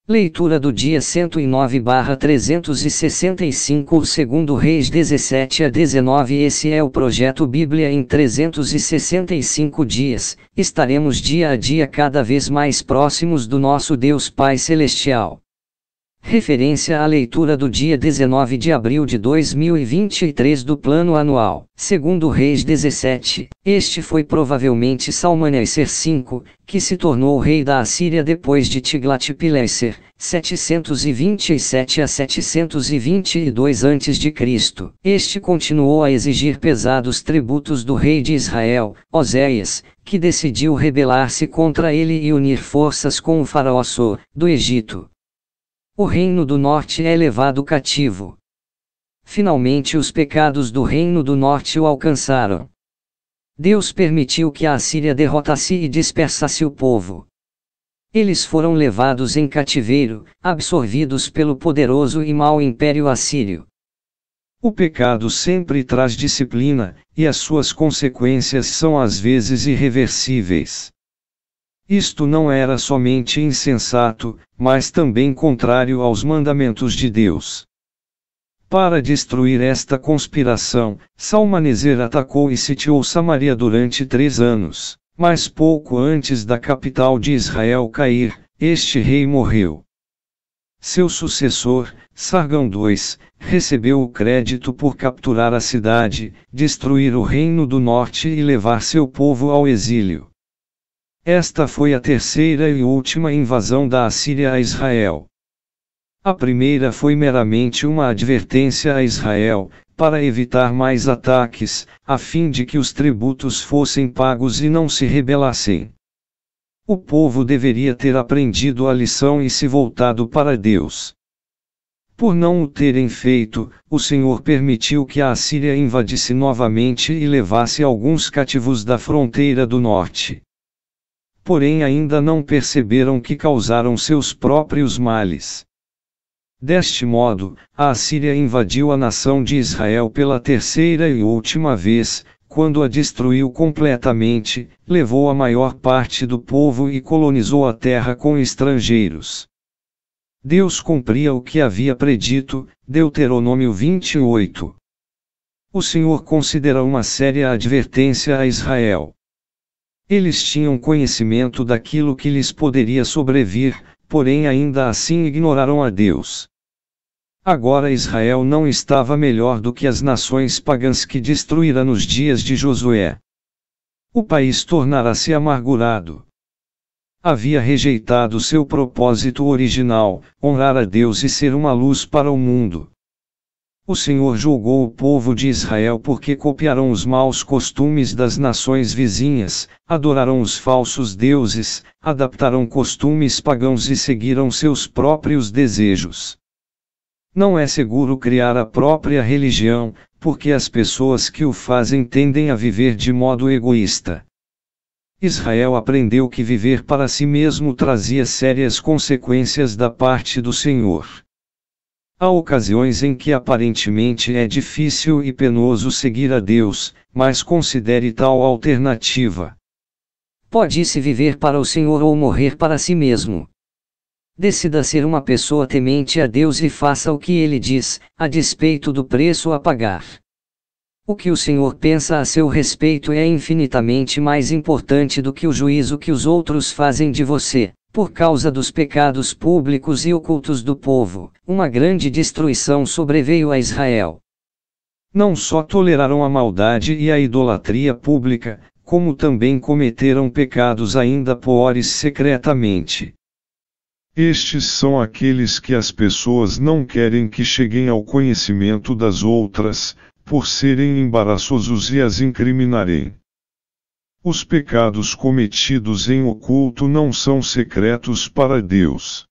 Leitura do dia 109/365, segundo Reis 17 a 19. Esse é o projeto Bíblia em 365 dias. Estaremos dia a dia cada vez mais próximos do nosso Deus Pai Celestial. Referência à leitura do dia 19 de abril de 2023 do Plano Anual. Segundo Reis 17, este foi provavelmente Salmaneser V, que se tornou rei da Assíria depois de Tiglat-Pileser, 727 a 722 a.C. Este continuou a exigir pesados tributos do rei de Israel, Oséias, que decidiu rebelar-se contra ele e unir forças com o faraó So, do Egito. O reino do norte é levado cativo. Finalmente os pecados do reino do norte o alcançaram. Deus permitiu que a Assíria derrotasse e dispersasse o povo. Eles foram levados em cativeiro, absorvidos pelo poderoso e mau império assírio. O pecado sempre traz disciplina, e as suas consequências são às vezes irreversíveis. Isto não era somente insensato, mas também contrário aos mandamentos de Deus. Para destruir esta conspiração, Salmaneser atacou e sitiou Samaria durante 3 anos, mas pouco antes da capital de Israel cair, este rei morreu. Seu sucessor, Sargão II, recebeu o crédito por capturar a cidade, destruir o reino do norte e levar seu povo ao exílio. Esta foi a terceira e última invasão da Assíria a Israel. A primeira foi meramente uma advertência a Israel, para evitar mais ataques, a fim de que os tributos fossem pagos e não se rebelassem. O povo deveria ter aprendido a lição e se voltado para Deus. Por não o terem feito, o Senhor permitiu que a Assíria invadisse novamente e levasse alguns cativos da fronteira do norte. Porém ainda não perceberam que causaram seus próprios males. Deste modo, a Assíria invadiu a nação de Israel pela terceira e última vez, quando a destruiu completamente, levou a maior parte do povo e colonizou a terra com estrangeiros. Deus cumpria o que havia predito, Deuteronômio 28. O Senhor considera uma séria advertência a Israel. Eles tinham conhecimento daquilo que lhes poderia sobrevir, porém ainda assim ignoraram a Deus. Agora Israel não estava melhor do que as nações pagãs que destruíra nos dias de Josué. O país tornara-se amargurado. Havia rejeitado seu propósito original, honrar a Deus e ser uma luz para o mundo. O Senhor julgou o povo de Israel porque copiaram os maus costumes das nações vizinhas, adoraram os falsos deuses, adaptaram costumes pagãos e seguiram seus próprios desejos. Não é seguro criar a própria religião, porque as pessoas que o fazem tendem a viver de modo egoísta. Israel aprendeu que viver para si mesmo trazia sérias consequências da parte do Senhor. Há ocasiões em que aparentemente é difícil e penoso seguir a Deus, mas considere tal alternativa. Pode-se viver para o Senhor ou morrer para si mesmo. Decida ser uma pessoa temente a Deus e faça o que Ele diz, a despeito do preço a pagar. O que o Senhor pensa a seu respeito é infinitamente mais importante do que o juízo que os outros fazem de você. Por causa dos pecados públicos e ocultos do povo, uma grande destruição sobreveio a Israel. Não só toleraram a maldade e a idolatria pública, como também cometeram pecados ainda piores secretamente. Estes são aqueles que as pessoas não querem que cheguem ao conhecimento das outras, por serem embaraçosos e as incriminarem. Os pecados cometidos em oculto não são secretos para Deus.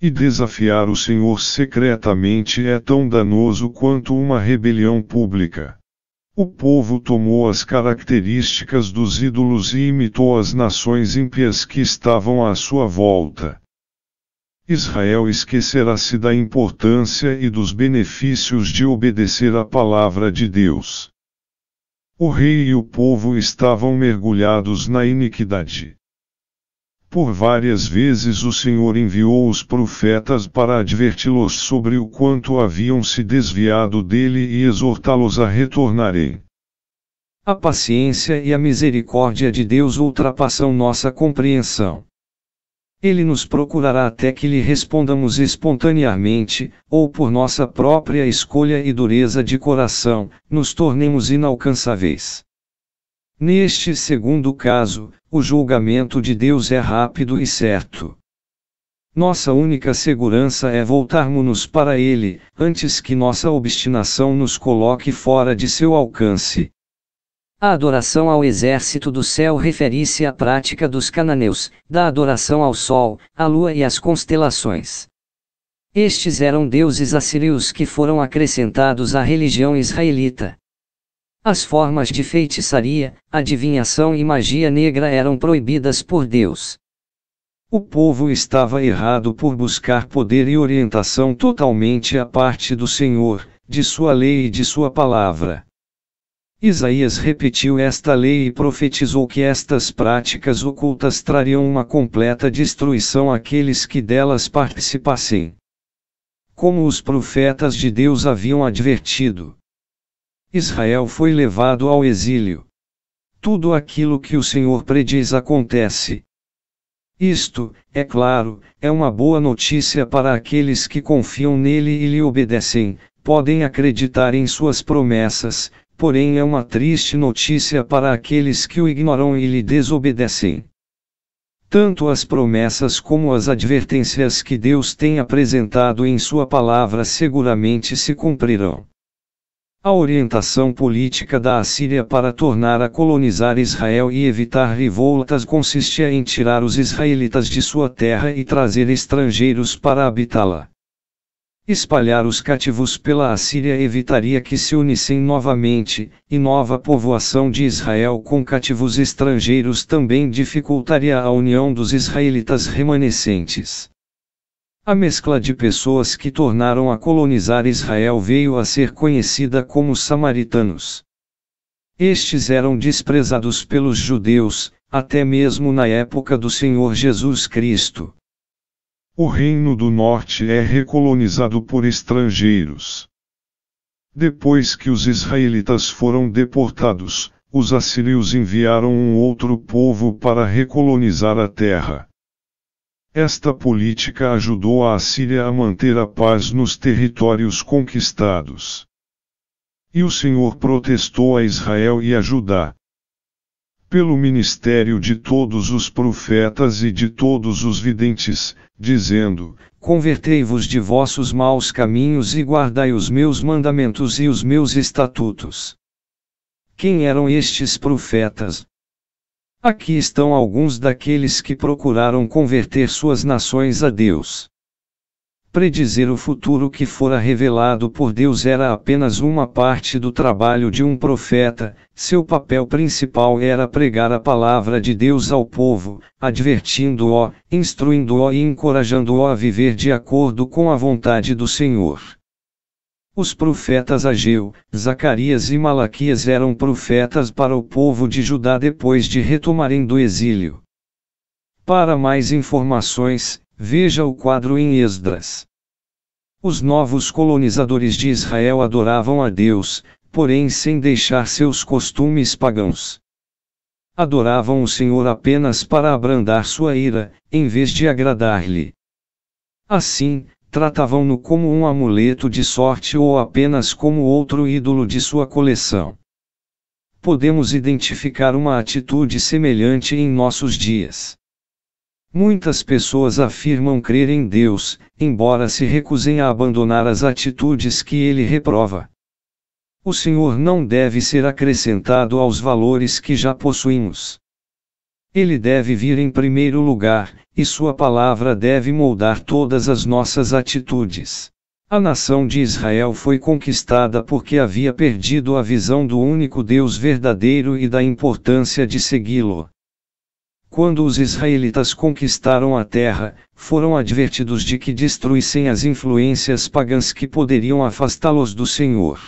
E desafiar o Senhor secretamente é tão danoso quanto uma rebelião pública. O povo tomou as características dos ídolos e imitou as nações ímpias que estavam à sua volta. Israel esquecerá-se da importância e dos benefícios de obedecer à palavra de Deus. O rei e o povo estavam mergulhados na iniquidade. Por várias vezes o Senhor enviou os profetas para adverti-los sobre o quanto haviam se desviado dele e exortá-los a retornarem. A paciência e a misericórdia de Deus ultrapassam nossa compreensão. Ele nos procurará até que lhe respondamos espontaneamente, ou por nossa própria escolha e dureza de coração, nos tornemos inalcançáveis. Neste segundo caso, o julgamento de Deus é rápido e certo. Nossa única segurança é voltarmos-nos para Ele, antes que nossa obstinação nos coloque fora de seu alcance. A adoração ao exército do céu refere-se à prática dos cananeus, da adoração ao sol, à lua e às constelações. Estes eram deuses assírios que foram acrescentados à religião israelita. As formas de feitiçaria, adivinhação e magia negra eram proibidas por Deus. O povo estava errado por buscar poder e orientação totalmente à parte do Senhor, de sua lei e de sua palavra. Isaías repetiu esta lei e profetizou que estas práticas ocultas trariam uma completa destruição àqueles que delas participassem. Como os profetas de Deus haviam advertido, Israel foi levado ao exílio. Tudo aquilo que o Senhor prediz acontece. Isto, é claro, é uma boa notícia para aqueles que confiam nele e lhe obedecem, podem acreditar em suas promessas, porém é uma triste notícia para aqueles que o ignoram e lhe desobedecem. Tanto as promessas como as advertências que Deus tem apresentado em sua palavra seguramente se cumprirão. A orientação política da Assíria para tornar a colonizar Israel e evitar revoltas consistia em tirar os israelitas de sua terra e trazer estrangeiros para habitá-la. Espalhar os cativos pela Assíria evitaria que se unissem novamente, e nova povoação de Israel com cativos estrangeiros também dificultaria a união dos israelitas remanescentes. A mescla de pessoas que tornaram a colonizar Israel veio a ser conhecida como samaritanos. Estes eram desprezados pelos judeus, até mesmo na época do Senhor Jesus Cristo. O Reino do Norte é recolonizado por estrangeiros. Depois que os israelitas foram deportados, os assírios enviaram um outro povo para recolonizar a terra. Esta política ajudou a Assíria a manter a paz nos territórios conquistados. E o Senhor protestou a Israel e a Judá. Pelo ministério de todos os profetas e de todos os videntes, dizendo: Convertei-vos de vossos maus caminhos e guardai os meus mandamentos e os meus estatutos. Quem eram estes profetas? Aqui estão alguns daqueles que procuraram converter suas nações a Deus. Predizer o futuro que fora revelado por Deus era apenas uma parte do trabalho de um profeta, seu papel principal era pregar a palavra de Deus ao povo, advertindo-o, instruindo-o e encorajando-o a viver de acordo com a vontade do Senhor. Os profetas Ageu, Zacarias e Malaquias eram profetas para o povo de Judá depois de retomarem do exílio. Para mais informações, veja o quadro em Esdras. Os novos colonizadores de Israel adoravam a Deus, porém sem deixar seus costumes pagãos. Adoravam o Senhor apenas para abrandar sua ira, em vez de agradar-lhe. Assim, tratavam-no como um amuleto de sorte ou apenas como outro ídolo de sua coleção. Podemos identificar uma atitude semelhante em nossos dias. Muitas pessoas afirmam crer em Deus, embora se recusem a abandonar as atitudes que ele reprova. O Senhor não deve ser acrescentado aos valores que já possuímos. Ele deve vir em primeiro lugar, e sua palavra deve moldar todas as nossas atitudes. A nação de Israel foi conquistada porque havia perdido a visão do único Deus verdadeiro e da importância de segui-lo. Quando os israelitas conquistaram a terra, foram advertidos de que destruíssem as influências pagãs que poderiam afastá-los do Senhor.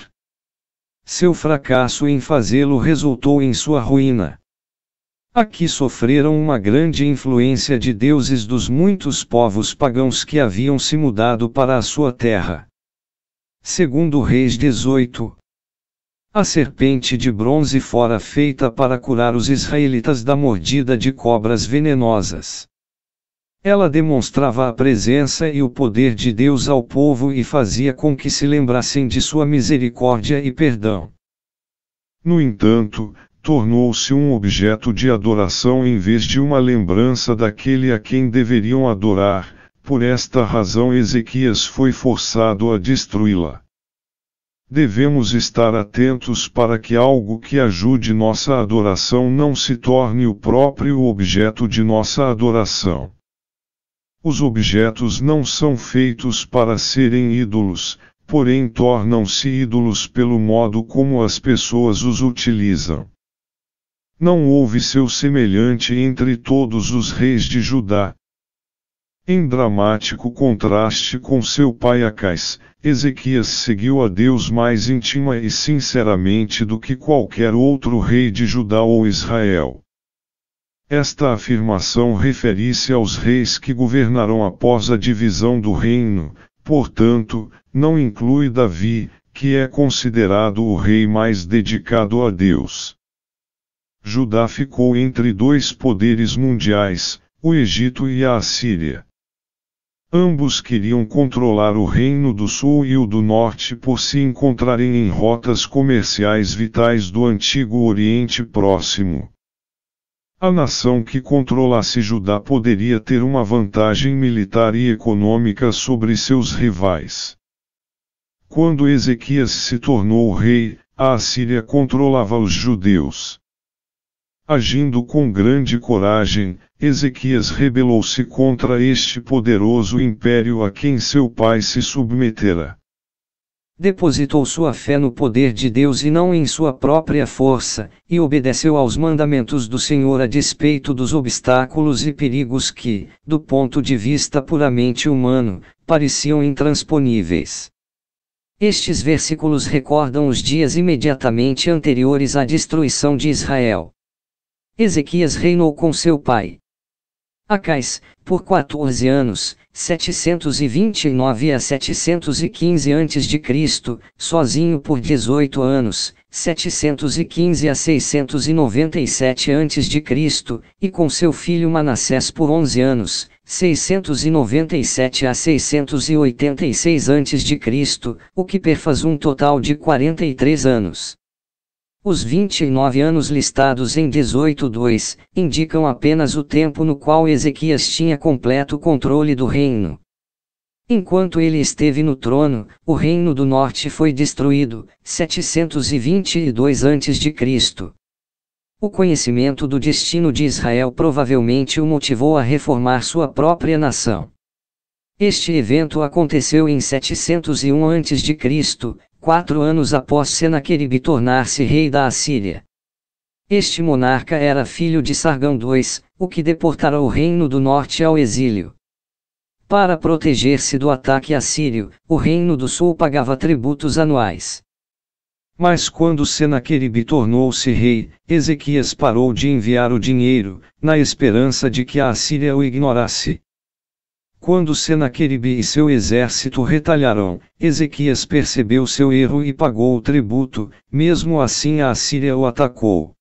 Seu fracasso em fazê-lo resultou em sua ruína. Aqui sofreram uma grande influência de deuses dos muitos povos pagãos que haviam se mudado para a sua terra. Segundo Reis 18. A serpente de bronze fora feita para curar os israelitas da mordida de cobras venenosas. Ela demonstrava a presença e o poder de Deus ao povo e fazia com que se lembrassem de sua misericórdia e perdão. No entanto, tornou-se um objeto de adoração em vez de uma lembrança daquele a quem deveriam adorar. Por esta razão Ezequias foi forçado a destruí-la. Devemos estar atentos para que algo que ajude nossa adoração não se torne o próprio objeto de nossa adoração. Os objetos não são feitos para serem ídolos, porém tornam-se ídolos pelo modo como as pessoas os utilizam. Não houve seu semelhante entre todos os reis de Judá. Em dramático contraste com seu pai Acais, Ezequias seguiu a Deus mais íntima e sinceramente do que qualquer outro rei de Judá ou Israel. Esta afirmação refere-se aos reis que governaram após a divisão do reino, portanto, não inclui Davi, que é considerado o rei mais dedicado a Deus. Judá ficou entre dois poderes mundiais, o Egito e a Assíria. Ambos queriam controlar o reino do sul e o do norte por se encontrarem em rotas comerciais vitais do antigo Oriente Próximo. A nação que controlasse Judá poderia ter uma vantagem militar e econômica sobre seus rivais. Quando Ezequias se tornou rei, a Assíria controlava os judeus. Agindo com grande coragem, Ezequias rebelou-se contra este poderoso império a quem seu pai se submetera. Depositou sua fé no poder de Deus e não em sua própria força, e obedeceu aos mandamentos do Senhor a despeito dos obstáculos e perigos que, do ponto de vista puramente humano, pareciam intransponíveis. Estes versículos recordam os dias imediatamente anteriores à destruição de Israel. Ezequias reinou com seu pai Acais, por 14 anos, 729 a 715 a.C., sozinho por 18 anos, 715 a 697 a.C., e com seu filho Manassés por 11 anos, 697 a 686 a.C., o que perfaz um total de 43 anos. Os 29 anos listados em 18:2 indicam apenas o tempo no qual Ezequias tinha completo controle do reino. Enquanto ele esteve no trono, o reino do norte foi destruído, 722 a.C. O conhecimento do destino de Israel provavelmente o motivou a reformar sua própria nação. Este evento aconteceu em 701 a.C., 4 anos após Senaqueribe tornar-se rei da Assíria. Este monarca era filho de Sargão II, o que deportara o reino do norte ao exílio. Para proteger-se do ataque assírio, o reino do sul pagava tributos anuais. Mas quando Senaqueribe tornou-se rei, Ezequias parou de enviar o dinheiro, na esperança de que a Assíria o ignorasse. Quando Senaqueribe e seu exército retalharam, Ezequias percebeu seu erro e pagou o tributo, mesmo assim a Assíria o atacou.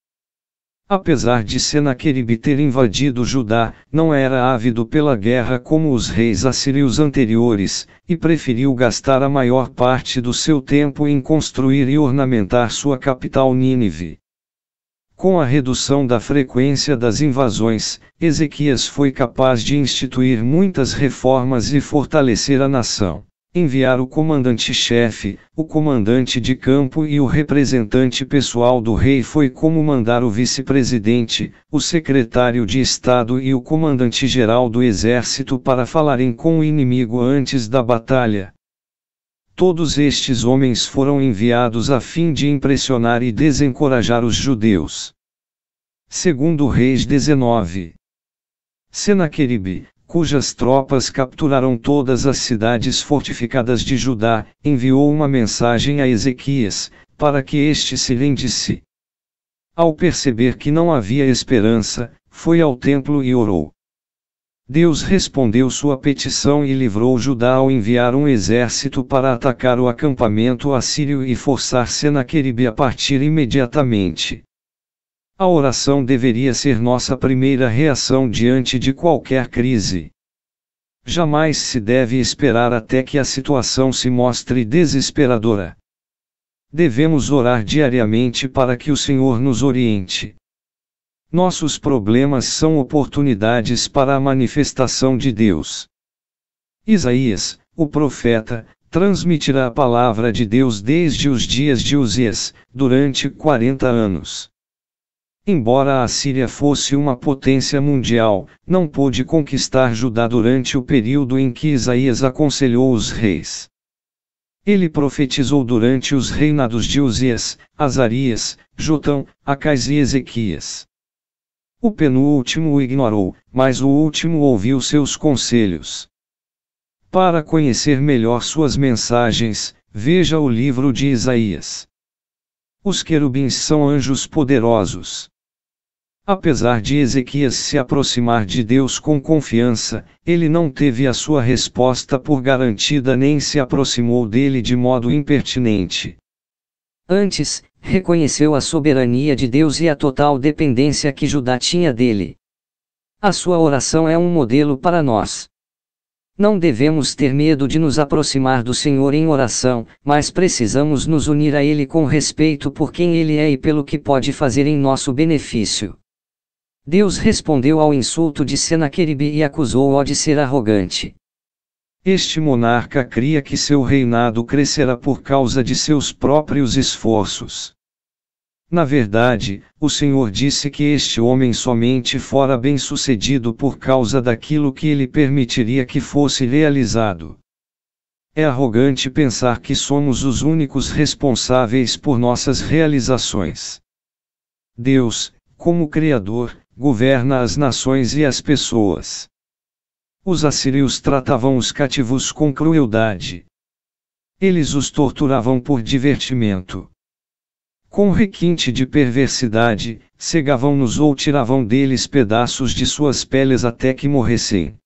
Apesar de Senaqueribe ter invadido Judá, não era ávido pela guerra como os reis assírios anteriores, e preferiu gastar a maior parte do seu tempo em construir e ornamentar sua capital Nínive. Com a redução da frequência das invasões, Ezequias foi capaz de instituir muitas reformas e fortalecer a nação. Enviar o comandante-chefe, o comandante de campo e o representante pessoal do rei foi como mandar o vice-presidente, o secretário de Estado e o comandante-geral do exército para falarem com o inimigo antes da batalha. Todos estes homens foram enviados a fim de impressionar e desencorajar os judeus. Segundo Reis 19. Senaqueribe, cujas tropas capturaram todas as cidades fortificadas de Judá, enviou uma mensagem a Ezequias, para que este se rendisse. Ao perceber que não havia esperança, foi ao templo e orou. Deus respondeu sua petição e livrou Judá ao enviar um exército para atacar o acampamento assírio e forçar Senaqueribe a partir imediatamente. A oração deveria ser nossa primeira reação diante de qualquer crise. Jamais se deve esperar até que a situação se mostre desesperadora. Devemos orar diariamente para que o Senhor nos oriente. Nossos problemas são oportunidades para a manifestação de Deus. Isaías, o profeta, transmitirá a palavra de Deus desde os dias de Uzias, durante 40 anos. Embora a Assíria fosse uma potência mundial, não pôde conquistar Judá durante o período em que Isaías aconselhou os reis. Ele profetizou durante os reinados de Uzias, Azarias, Jotão, Acais e Ezequias. O penúltimo o ignorou, mas o último ouviu seus conselhos. Para conhecer melhor suas mensagens, veja o livro de Isaías. Os querubins são anjos poderosos. Apesar de Ezequias se aproximar de Deus com confiança, ele não teve a sua resposta por garantida nem se aproximou dele de modo impertinente. Antes, reconheceu a soberania de Deus e a total dependência que Judá tinha dele. A sua oração é um modelo para nós. Não devemos ter medo de nos aproximar do Senhor em oração, mas precisamos nos unir a Ele com respeito por quem Ele é e pelo que pode fazer em nosso benefício. Deus respondeu ao insulto de Senaqueribe e acusou-o de ser arrogante. Este monarca cria que seu reinado crescerá por causa de seus próprios esforços. Na verdade, o Senhor disse que este homem somente fora bem-sucedido por causa daquilo que ele permitiria que fosse realizado. É arrogante pensar que somos os únicos responsáveis por nossas realizações. Deus, como Criador, governa as nações e as pessoas. Os assírios tratavam os cativos com crueldade. Eles os torturavam por divertimento. Com requinte de perversidade, cegavam-nos ou tiravam deles pedaços de suas peles até que morressem.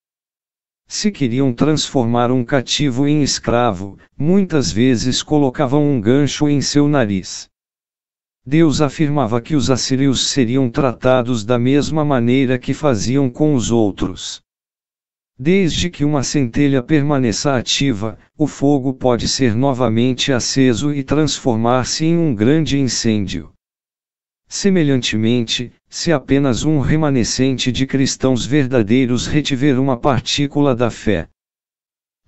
Se queriam transformar um cativo em escravo, muitas vezes colocavam um gancho em seu nariz. Deus afirmava que os assírios seriam tratados da mesma maneira que faziam com os outros. Desde que uma centelha permaneça ativa, o fogo pode ser novamente aceso e transformar-se em um grande incêndio. Semelhantemente, se apenas um remanescente de cristãos verdadeiros retiver uma partícula da fé,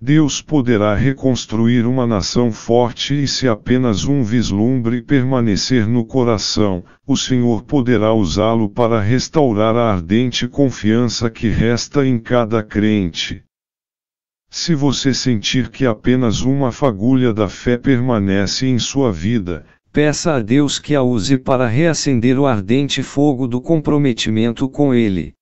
Deus poderá reconstruir uma nação forte e se apenas um vislumbre permanecer no coração, o Senhor poderá usá-lo para restaurar a ardente confiança que resta em cada crente. Se você sentir que apenas uma fagulha da fé permanece em sua vida, peça a Deus que a use para reacender o ardente fogo do comprometimento com Ele.